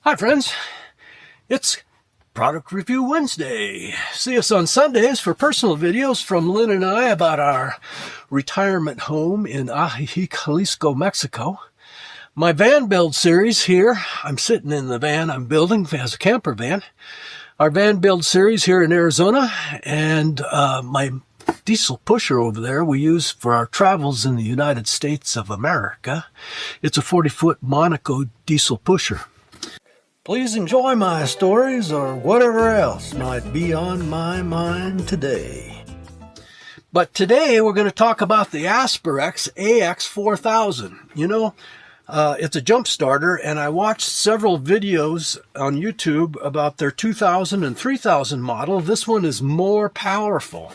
Hi friends, it's Product Review Wednesday. See us on Sundays for personal videos from Lynn and I about our retirement home in Ajijic, Jalisco, Mexico. My van build series here, I'm sitting in the van I'm building as a camper van. Our van build series here in Arizona, and my diesel pusher over there we use for our travels in the United States of America. It's a 40-foot Monaco diesel pusher. Please enjoy my stories or whatever else might be on my mind today. But today we're going to talk about the Asperex AX4000. You know, it's a jump starter, and I watched several videos on YouTube about their 2000 and 3000 model. This one is more powerful.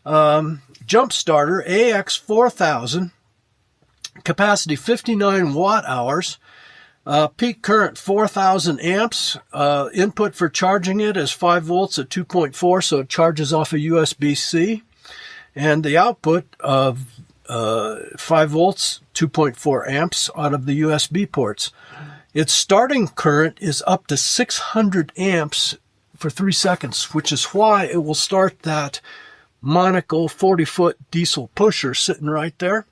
Jump starter AX4000, capacity 59 watt hours. Peak current 4,000 amps. Input for charging it is 5 volts at 2.4, so it charges off a USB-C. And the output of 5 volts, 2.4 amps out of the USB ports. Its starting current is up to 600 amps for 3 seconds, which is why it will start that Monaco 40-foot diesel pusher sitting right there.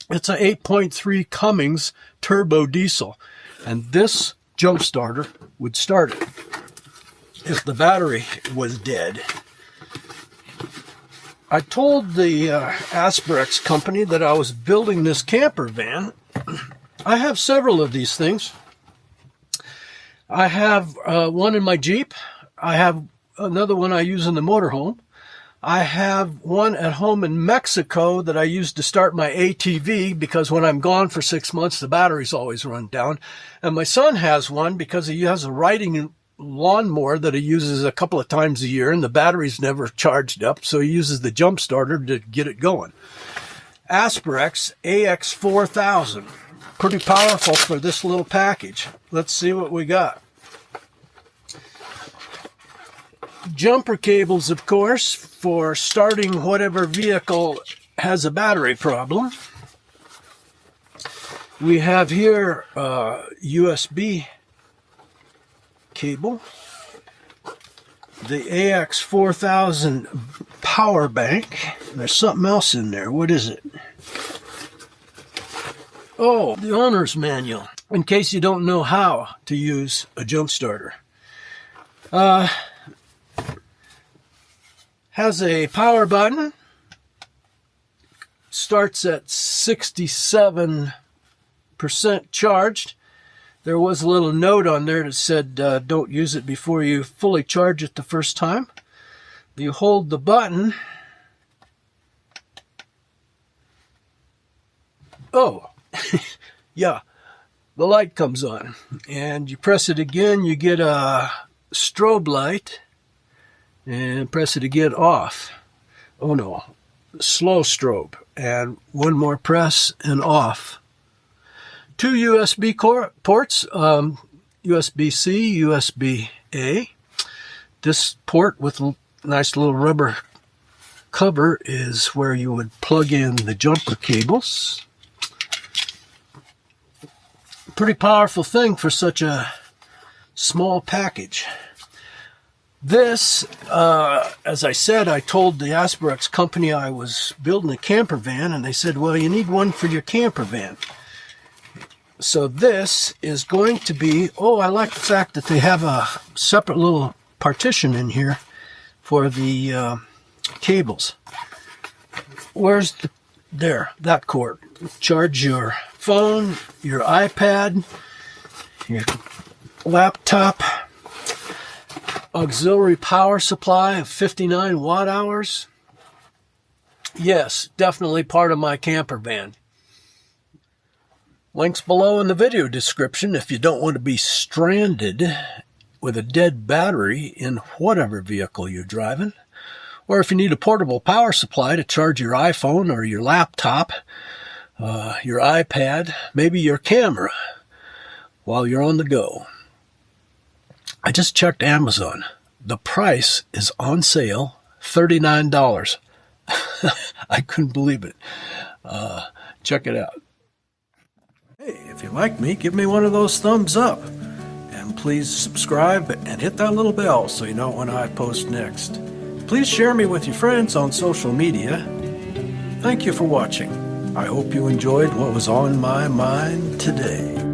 It's an 8.3 Cummins turbo diesel, and this jump starter would start it if the battery was dead. I told the Asperex company that I was building this camper van. I have several of these things. I have one in my Jeep. I have another one I use in the motorhome. I have one at home in Mexico that I use to start my ATV because when I'm gone for 6 months, the batteries always run down. And my son has one because he has a riding lawnmower that he uses a couple of times a year, and the battery's never charged up, so he uses the jump starter to get it going. Asperex AX4000. Pretty powerful for this little package. Let's see what we got. Jumper cables, of course, for starting whatever vehicle has a battery problem. We have here a USB cable, the AX4000 power bank. There's something else in there. What is it? Oh, the owner's manual, in case you don't know how to use a jump starter. Has a power button, starts at 67% charged. There was a little note on there that said don't use it before you fully charge it the first time. You hold the button. Oh, yeah, the light comes on. And you press it again, you get a strobe light. And press it again, off. Oh no, slow strobe. And one more press and off. 2 USB ports, USB-C, USB-A. This port with a nice little rubber cover is where you would plug in the jumper cables. Pretty powerful thing for such a small package. This, as I said, I told the Asperex company I was building a camper van, and they said, well, you need one for your camper van. So this is going to be, oh, I like the fact that they have a separate little partition in here for the cables. Where's the, there, that cord. Charge your phone, your iPad, your laptop. Auxiliary power supply of 59 watt hours. Yes, definitely part of my camper van. Links below in the video description if you don't want to be stranded with a dead battery in whatever vehicle you're driving. Or if you need a portable power supply to charge your iPhone or your laptop, your iPad, maybe your camera while you're on the go. I just checked Amazon. The price is on sale, $39. I couldn't believe it. Check it out. Hey, if you like me, give me one of those thumbs up. please subscribe and hit that little bell so you know when I post next. Please share me with your friends on social media. Thank you for watching. I hope you enjoyed what was on my mind today.